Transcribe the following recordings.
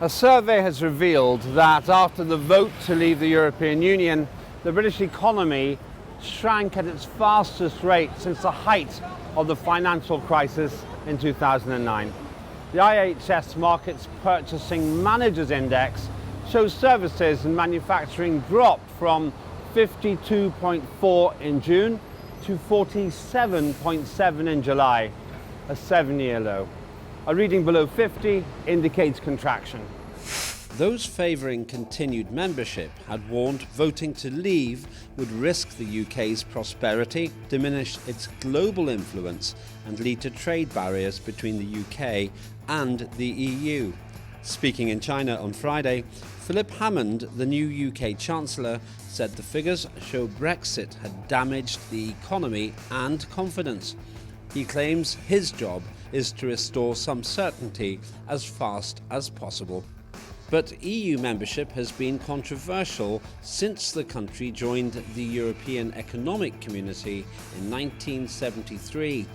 A survey has revealed that after the vote to leave the European Union, the British economy shrank at its fastest rate since the height of the financial crisis in 2009. The IHS Markit's Purchasing Managers Index shows services and manufacturing dropped from 52.4 in June to 47.7 in July, a 7-year low. A reading below 50 indicates contraction. Those favouring continued membership had warned voting to leave would risk the UK's prosperity, diminish its global influence and lead to trade barriers between the UK and the EU. Speaking in China on Friday, Philip Hammond, the new UK Chancellor, said the figures show Brexit had damaged the economy and confidence. He claims his job is to restore some certainty as fast as possible. But EU membership has been controversial since the country joined the European Economic Community in 1973.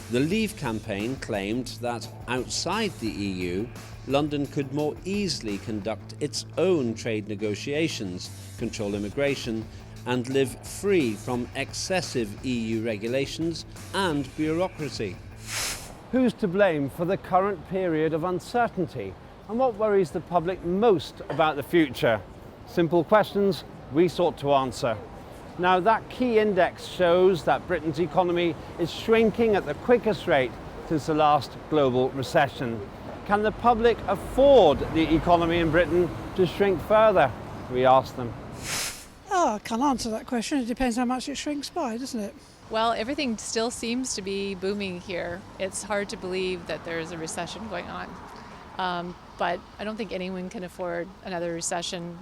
The Leave campaign claimed that outside the EU, London could more easily conduct its own trade negotiations, control immigration, and live free from excessive EU regulations and bureaucracy. Who's to blame for the current period of uncertainty? And what worries the public most about the future? Simple questions we sought to answer. Now, that key index shows that Britain's economy is shrinking at the quickest rate since the last global recession. Can the public afford the economy in Britain to shrink further? We asked them. Oh, I can't answer that question. It depends how much it shrinks by, doesn't it? Well, everything still seems to be booming here. It's hard to believe that there's a recession going on. But I don't think anyone can afford another recession.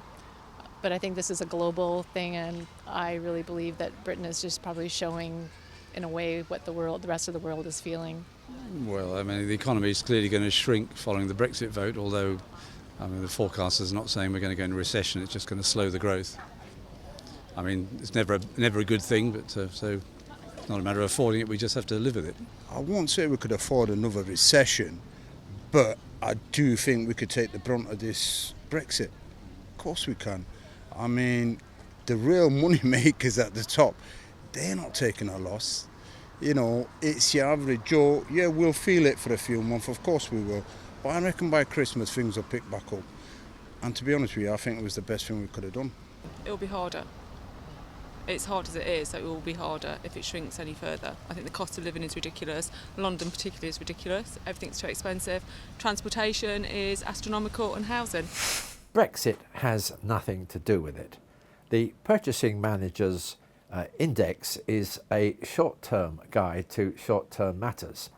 But I think this is a global thing, and I really believe that Britain is just probably showing, in a way, what the rest of the world is feeling. Well, I mean, the economy is clearly going to shrink following the Brexit vote, although the forecasters are not saying we're going to go into recession, it's just going to slow the growth. I mean, it's never a good thing, but so it's not a matter of affording it, we just have to live with it. I won't say we could afford another recession, but I do think we could take the brunt of this Brexit. Of course we can. I mean, the real money makers at the top, they're not taking a loss. You know, it's your average Joe. Yeah, we'll feel it for a few months, of course we will. But I reckon by Christmas things will pick back up. And to be honest with you, I think it was the best thing we could have done. It'll be harder. It's hard as it is, so it will be harder if it shrinks any further. I think the cost of living is ridiculous. London particularly is ridiculous. Everything's too expensive. Transportation is astronomical, and housing. Brexit has nothing to do with it. The Purchasing Managers Index is a short-term guide to short-term matters.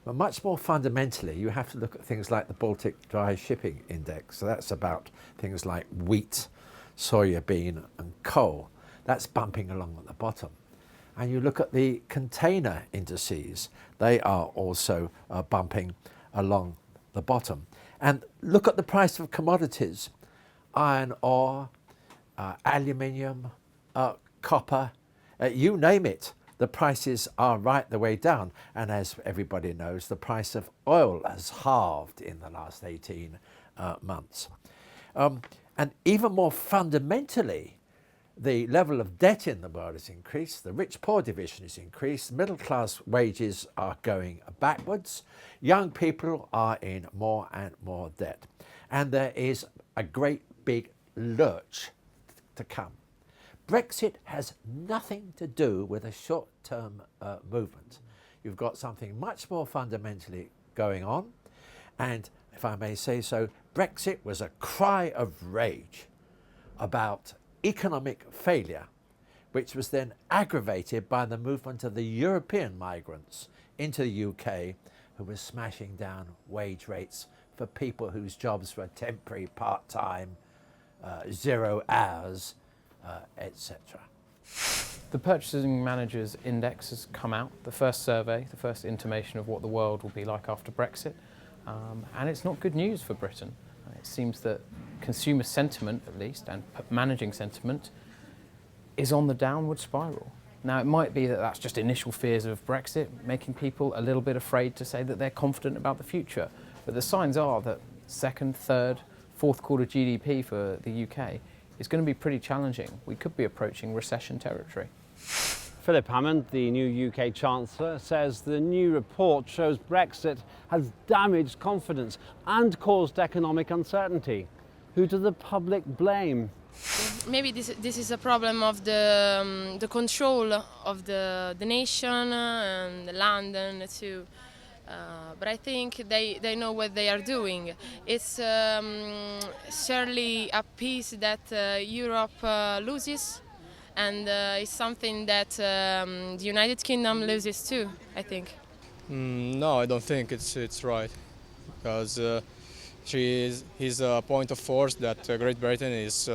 But much more fundamentally, you have to look at things like the Baltic Dry Shipping Index. So that's about things like wheat, soya bean and coal. That's bumping along at the bottom. And you look at the container indices, they are also bumping along the bottom. And look at the price of commodities, iron ore, aluminium, copper, you name it. The prices are right the way down. And as everybody knows, the price of oil has halved in the last 18 months. And even more fundamentally, the level of debt in the world has increased, the rich-poor division has increased, middle-class wages are going backwards, young people are in more and more debt. And there is a great big lurch to come. Brexit has nothing to do with a short-term movement. You've got something much more fundamentally going on. And if I may say so, Brexit was a cry of rage about economic failure, which was then aggravated by the movement of the European migrants into the UK, who were smashing down wage rates for people whose jobs were temporary, part-time, 0 hours, etc. The Purchasing Managers Index has come out, the first survey, the first intimation of what the world will be like after Brexit, and it's not good news for Britain. It seems that consumer sentiment, at least, and managing sentiment is on the downward spiral. Now, it might be that that's just initial fears of Brexit, making people a little bit afraid to say that they're confident about the future. But the signs are that second, third, fourth quarter GDP for the UK is going to be pretty challenging. We could be approaching recession territory. Philip Hammond, the new UK Chancellor, says the new report shows Brexit has damaged confidence and caused economic uncertainty. Who do the public blame? Maybe this is a problem of the control of the nation and London too. But I think they know what they are doing. It's surely a piece that Europe loses, and it's something that the United Kingdom loses too, I think. No, I don't think it's right, because he's a point of force that Great Britain is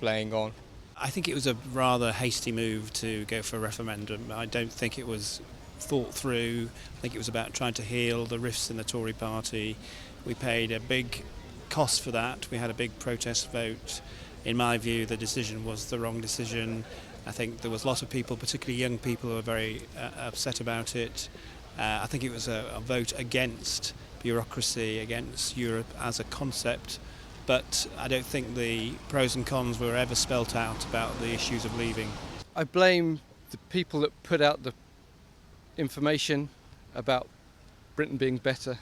playing on. I think it was a rather hasty move to go for a referendum. I don't think it was thought through. I think it was about trying to heal the rifts in the Tory party. We paid a big cost for that. We had a big protest vote. In my view, the decision was the wrong decision. I think there was a lot of people, particularly young people, who were very upset about it. I think it was a vote against bureaucracy, against Europe as a concept, but I don't think the pros and cons were ever spelt out about the issues of leaving. I blame the people that put out the information about Britain being better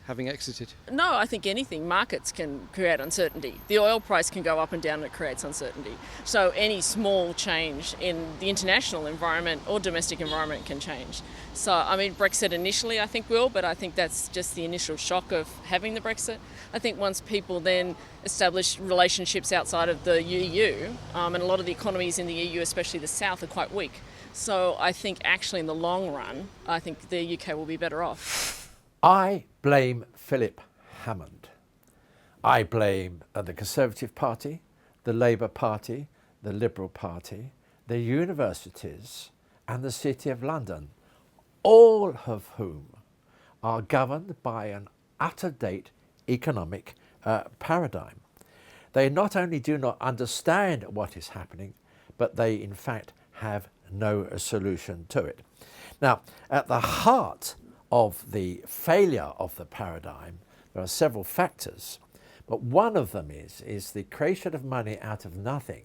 having exited. No, I think anything. Markets can create uncertainty. The oil price can go up and down and it creates uncertainty. So any small change in the international environment or domestic environment can change. So, I mean, Brexit initially I think will, but I think that's just the initial shock of having the Brexit. I think once people then establish relationships outside of the EU, and a lot of the economies in the EU, especially the South, are quite weak. So I think actually in the long run, I think the UK will be better off. I blame Philip Hammond. I blame the Conservative Party, the Labour Party, the Liberal Party, the universities and the City of London, all of whom are governed by an out-of-date economic paradigm. They not only do not understand what is happening, but they in fact have no solution to it. Now, at the heart of the failure of the paradigm, there are several factors, but one of them is the creation of money out of nothing,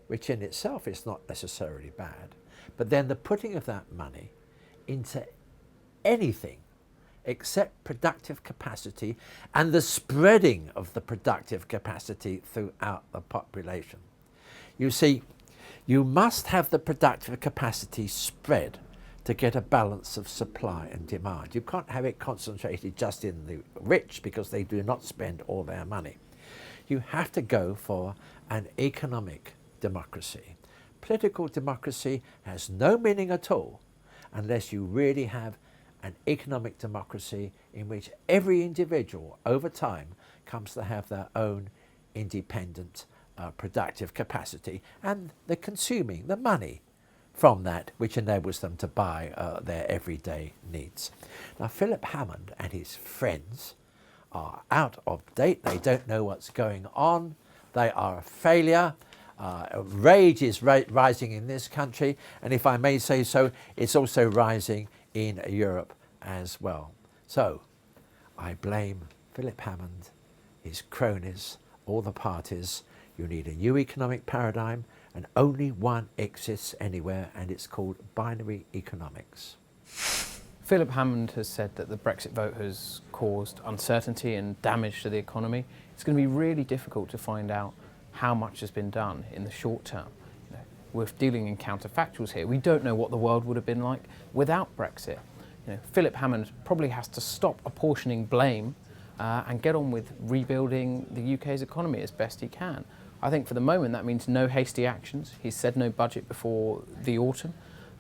which in itself is not necessarily bad, but then the putting of that money into anything except productive capacity and the spreading of the productive capacity throughout the population. You see, you must have the productive capacity spread to get a balance of supply and demand. You can't have it concentrated just in the rich because they do not spend all their money. You have to go for an economic democracy. Political democracy has no meaning at all unless you really have an economic democracy in which every individual over time comes to have their own independent productive capacity and the consuming, the money from that which enables them to buy their everyday needs. Now, Philip Hammond and his friends are out of date. They don't know what's going on. They are a failure. Rage is rising in this country, and if I may say so, it's also rising in Europe as well. So I blame Philip Hammond, his cronies, all the parties. You need a new economic paradigm, and only one exists anywhere, and it's called binary economics. Philip Hammond has said that the Brexit vote has caused uncertainty and damage to the economy. It's going to be really difficult to find out how much has been done in the short term. You know, we're dealing in counterfactuals here. We don't know what the world would have been like without Brexit. You know, Philip Hammond probably has to stop apportioning blame and get on with rebuilding the UK's economy as best he can. I think for the moment that means no hasty actions. He's said no budget before the autumn.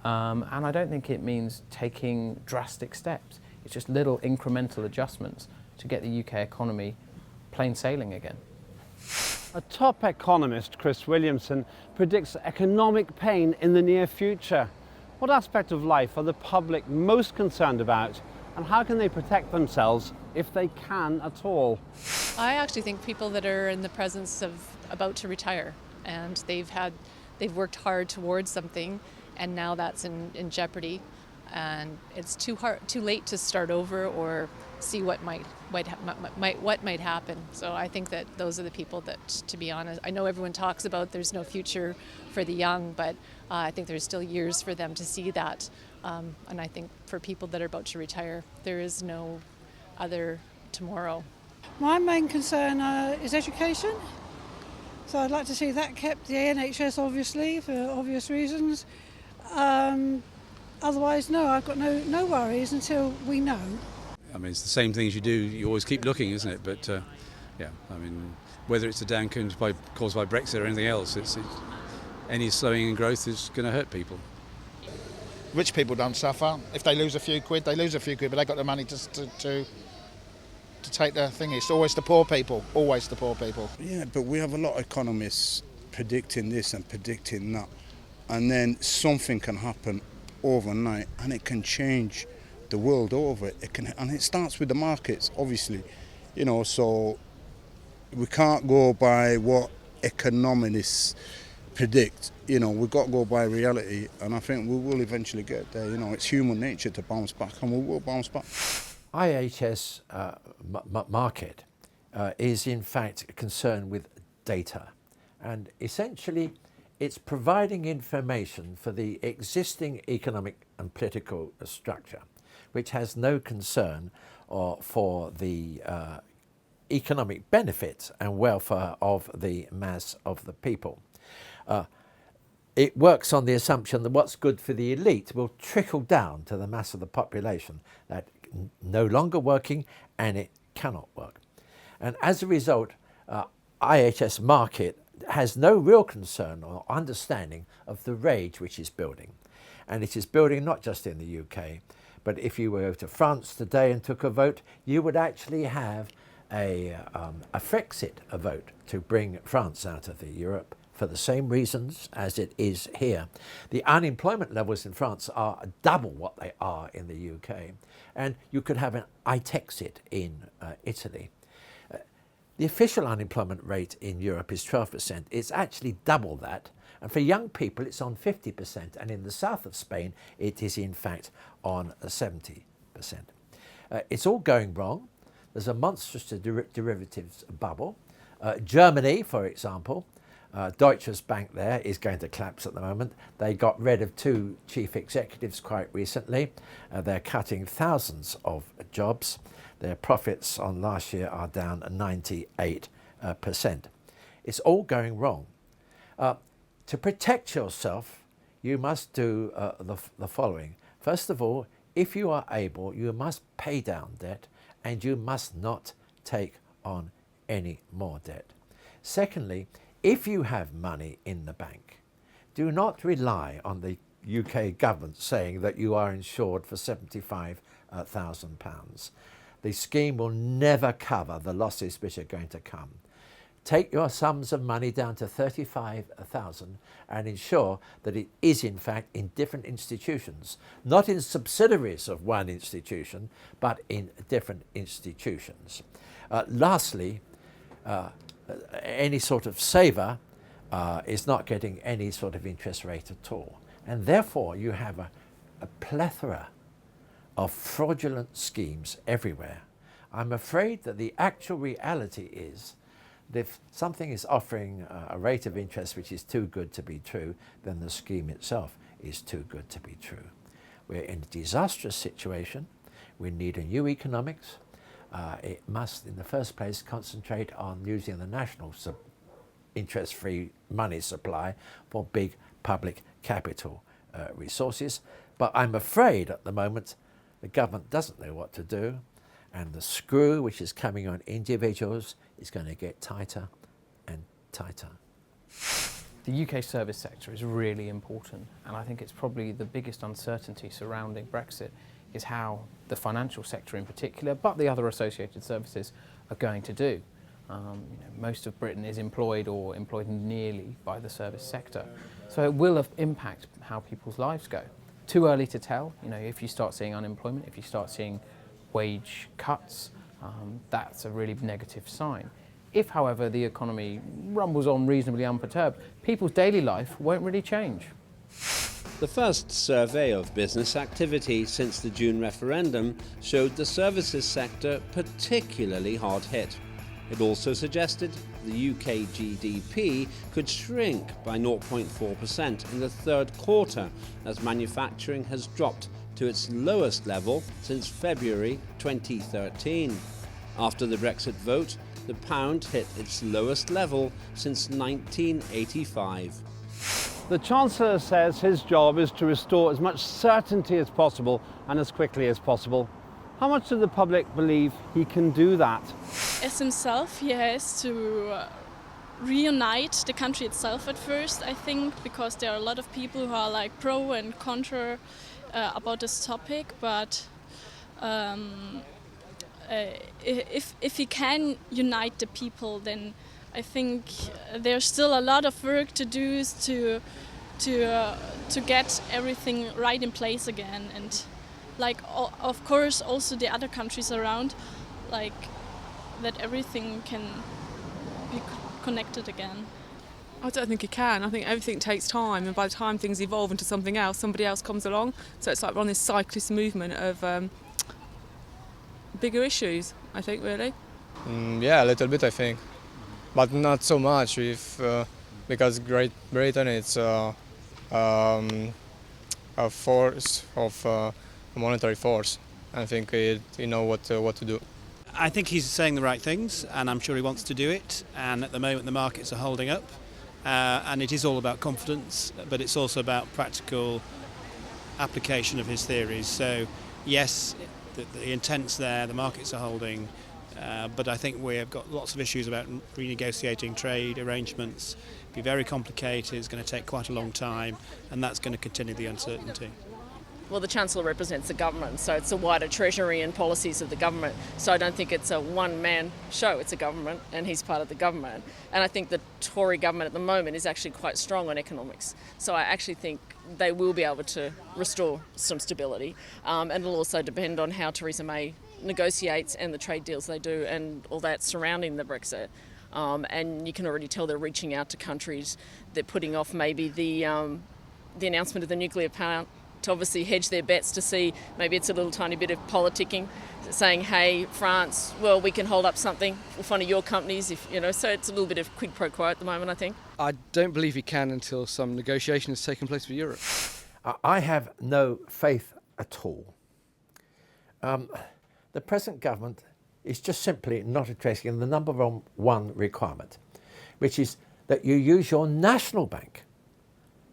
And I don't think it means taking drastic steps. It's just little incremental adjustments to get the UK economy plain sailing again. A top economist, Chris Williamson, predicts economic pain in the near future. What aspect of life are the public most concerned about, and how can they protect themselves if they can at all? I actually think people that are in the presence of about to retire and they've worked hard towards something, and now that's in jeopardy, and it's too late to start over or see what might happen. So I think that those are the people that, to be honest, I know everyone talks about there's no future for the young, but I think there's still years for them to see that. And I think for people that are about to retire, there is no other tomorrow. My main concern is education. So I'd like to see that kept, the NHS obviously, for obvious reasons. Otherwise, no, I've got no worries until we know. I mean, it's the same things you do, you always keep looking, isn't it? But yeah, I mean, whether it's a downturn caused by Brexit or anything else, any slowing in growth is going to hurt people. Rich people don't suffer. If they lose a few quid, they lose a few quid, but they've got the money to take the thing. It's always the poor people, always the poor people. Yeah, but we have a lot of economists predicting this and predicting that, and then something can happen overnight and it can change the world over. And it starts with the markets, obviously, you know, so we can't go by what economists predict, you know, we've got to go by reality, and I think we will eventually get there. You know, it's human nature to bounce back, and we will bounce back. IHS Markit is in fact concerned with data, and essentially it's providing information for the existing economic and political structure, which has no concern for the economic benefits and welfare of the mass of the people. It works on the assumption that what's good for the elite will trickle down to the mass of the population. That no longer working, and it cannot work. And as a result, IHS Markit has no real concern or understanding of the rage which is building. And it is building not just in the UK, but if you were to France today and took a vote, you would actually have a Brexit vote to bring France out of Europe for the same reasons as it is here. The unemployment levels in France are double what they are in the UK. And you could have an Itexit in Italy. The official unemployment rate in Europe is 12%. It's actually double that. And for young people, it's on 50%. And in the south of Spain, it is in fact on 70%. It's all going wrong. There's a monstrous derivatives bubble. Germany, for example, Deutsche Bank there is going to collapse at the moment. They got rid of 2 chief executives quite recently. They're cutting thousands of jobs. Their profits on last year are down 98%. It's all going wrong. To protect yourself, you must do the following. First of all, if you are able, you must pay down debt, and you must not take on any more debt. Secondly, if you have money in the bank, do not rely on the UK government saying that you are insured for £75,000. The scheme will never cover the losses which are going to come. Take your sums of money down to £35,000 and ensure that it is in fact in different institutions, not in subsidiaries of one institution, but in different institutions. Lastly, any sort of saver is not getting any sort of interest rate at all. And therefore you have a plethora of fraudulent schemes everywhere. I'm afraid that the actual reality is that if something is offering a rate of interest which is too good to be true, then the scheme itself is too good to be true. We're in a disastrous situation. We need a new economics. It must, in the first place, concentrate on using the national interest-free money supply for big public capital resources. But I'm afraid at the moment the government doesn't know what to do, and the screw which is coming on individuals is going to get tighter and tighter. The UK service sector is really important, and I think it's probably the biggest uncertainty surrounding Brexit is how the financial sector in particular, but the other associated services, are going to do. Most of Britain is employed or employed nearly by the service sector, so it will impact how people's lives go. Too early to tell. If you start seeing unemployment, if you start seeing wage cuts, that's a really negative sign. If, however, the economy rumbles on reasonably unperturbed, people's daily life won't really change. The first survey of business activity since the June referendum showed the services sector particularly hard hit. It also suggested the UK GDP could shrink by 0.4% in the third quarter as manufacturing has dropped to its lowest level since February 2013. After the Brexit vote, the pound hit its lowest level since 1985. The Chancellor says his job is to restore as much certainty as possible and as quickly as possible. How much do the public believe he can do that? As himself, he has to reunite the country itself at first, I think, because there are a lot of people who are like pro and contra about this topic, but if he can unite the people, then I think there's still a lot of work to do to get everything right in place again, and like of course also the other countries around, like that everything can be connected again. I don't think he can. I think everything takes time, and by the time things evolve into something else, somebody else comes along. So it's like we're on this cyclist movement of bigger issues, I think, really. Yeah, a little bit, I think, but not so much. Because Great Britain is a force of a monetary force. I think he know what to do. I think he's saying the right things, and I'm sure he wants to do it. And at the moment, the markets are holding up, and it is all about confidence, but it's also about practical application of his theories. So, yes, the intent's there, the markets are holding, but I think we have got lots of issues about renegotiating trade arrangements. It'll be very complicated, it's going to take quite a long time, and that's going to continue the uncertainty. Well, the Chancellor represents the government, so it's the wider treasury and policies of the government. So I don't think it's a one-man show, it's a government, and he's part of the government. And I think the Tory government at the moment is actually quite strong on economics. So I actually think they will be able to restore some stability. And it'll also depend on how Theresa May negotiates and the trade deals they do and all that surrounding the Brexit. And you can already tell they're reaching out to countries. They're putting off maybe the announcement of the nuclear power to obviously hedge their bets, to see maybe it's a little tiny bit of politicking, saying, hey, France, well, we can hold up something with one of your companies, so it's a little bit of quid pro quo at the moment, I think. I don't believe he can until some negotiation has taken place with Europe. I have no faith at all. The present government is just simply not addressing the number one requirement, which is that you use your national bank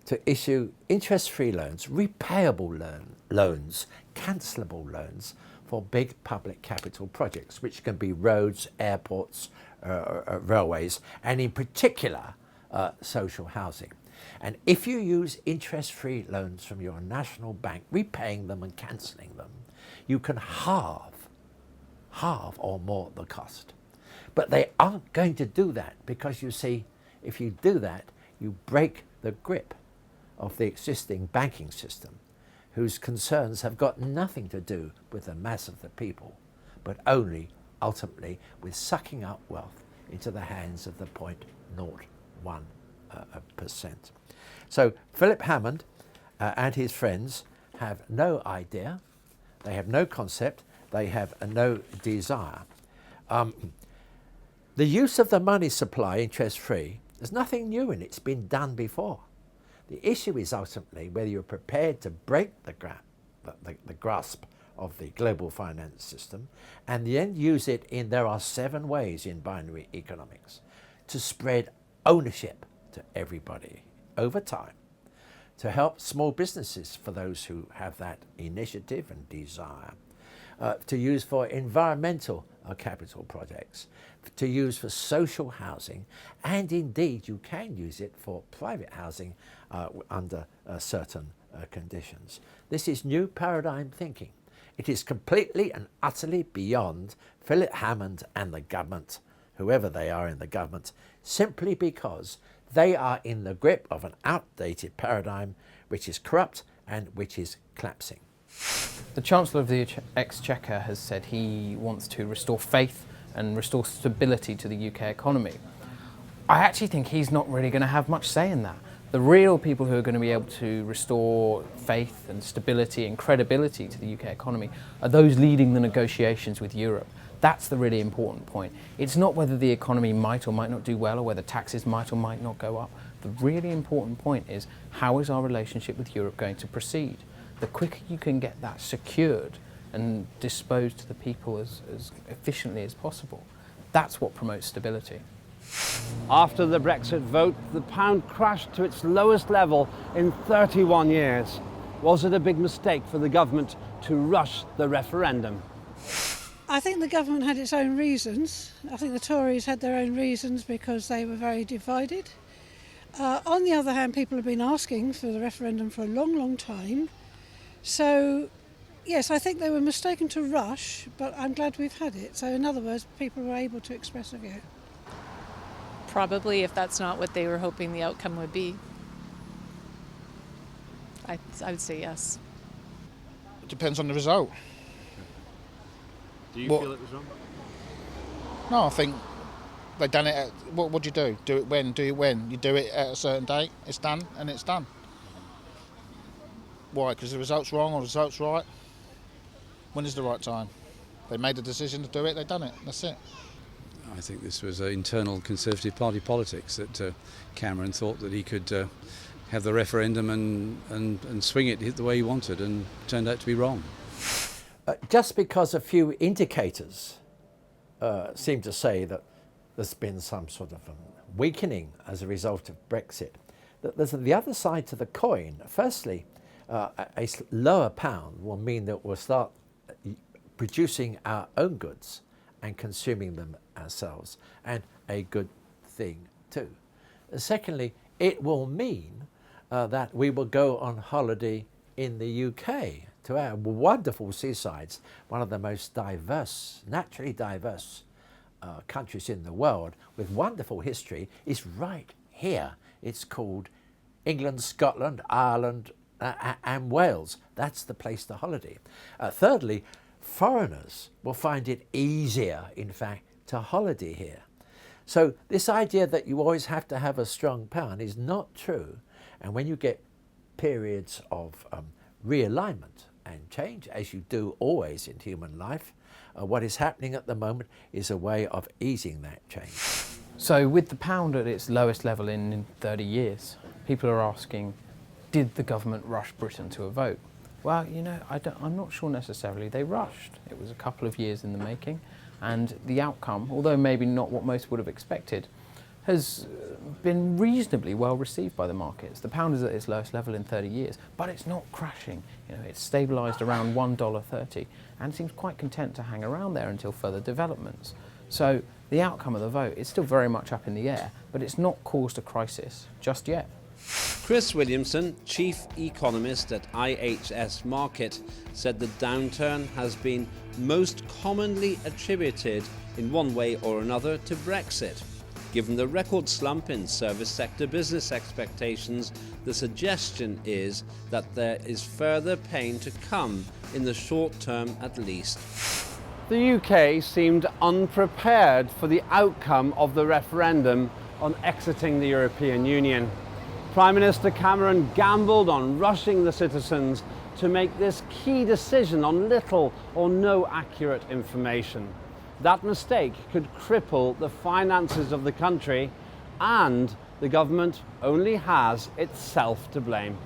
to issue interest-free loans, repayable loans, cancelable loans for big public capital projects, which can be roads, airports, railways, and in particular, social housing. And if you use interest-free loans from your national bank, repaying them and cancelling them, you can halve or more the cost. But they aren't going to do that because, you see, if you do that, you break the grip of the existing banking system, whose concerns have got nothing to do with the mass of the people, but only ultimately with sucking up wealth into the hands of the 0.01%. So Philip Hammond and his friends have no idea, they have no concept, they have no desire. The use of the money supply interest-free is nothing new, and it's been done before. The issue is ultimately whether you're prepared to break the grasp of the global finance system and then use it in, there are 7 ways in binary economics, to spread ownership to everybody over time, to help small businesses for those who have that initiative and desire, to use for environmental capital projects, to use for social housing, and indeed you can use it for private housing under certain conditions. This is new paradigm thinking. It is completely and utterly beyond Philip Hammond and the government, whoever they are in the government, simply because they are in the grip of an outdated paradigm which is corrupt and which is collapsing. The Chancellor of the Exchequer has said he wants to restore faith and restore stability to the UK economy. I actually think he's not really going to have much say in that. The real people who are going to be able to restore faith and stability and credibility to the UK economy are those leading the negotiations with Europe. That's the really important point. It's not whether the economy might or might not do well or whether taxes might or might not go up. The really important point is, how is our relationship with Europe going to proceed? The quicker you can get that secured and disposed to the people as efficiently as possible, that's what promotes stability. After the Brexit vote, the pound crashed to its lowest level in 31 years. Was it a big mistake for the government to rush the referendum? I think the government had its own reasons. I think the Tories had their own reasons because they were very divided. On the other hand, people have been asking for the referendum for a long, long time. So, yes, I think they were mistaken to rush, but I'm glad we've had it. So, in other words, people were able to express a view. Probably, if that's not what they were hoping the outcome would be. I would say yes. It depends on the result. Do you feel it was wrong? No, I think they've done it. What would you do? Do it when? Do it when? You do it at a certain date. It's done, and it's done. Why? Because the result's wrong or the result's right? When is the right time? They made a decision to do it. They've done it. That's it. I think this was internal Conservative Party politics, that Cameron thought that he could have the referendum and swing it the way he wanted, and turned out to be wrong. Just because a few indicators seem to say that there's been some sort of weakening as a result of Brexit, that there's the other side to the coin. Firstly, a lower pound will mean that we'll start producing our own goods and consuming them ourselves, and a good thing too. Secondly, it will mean that we will go on holiday in the UK to our wonderful seasides, one of the most diverse, naturally diverse countries in the world with wonderful history, is right here. It's called England, Scotland, Ireland and Wales. That's the place to holiday. Thirdly, foreigners will find it easier, in fact, to holiday here. So this idea that you always have to have a strong pound is not true. And when you get periods of realignment and change, as you do always in human life, what is happening at the moment is a way of easing that change. So with the pound at its lowest level in 30 years, people are asking, did the government rush Britain to a vote? Well, you know, I'm not sure necessarily they rushed. It was a couple of years in the making, and the outcome, although maybe not what most would have expected, has been reasonably well received by the markets. The pound is at its lowest level in 30 years, but it's not crashing. You know, it's stabilised around $1.30 and seems quite content to hang around there until further developments. So the outcome of the vote is still very much up in the air, but it's not caused a crisis just yet. Chris Williamson, chief economist at IHS Markit, said the downturn has been most commonly attributed in one way or another to Brexit. Given the record slump in service sector business expectations, the suggestion is that there is further pain to come in the short term at least. The UK seemed unprepared for the outcome of the referendum on exiting the European Union. Prime Minister Cameron gambled on rushing the citizens to make this key decision on little or no accurate information. That mistake could cripple the finances of the country, and the government only has itself to blame.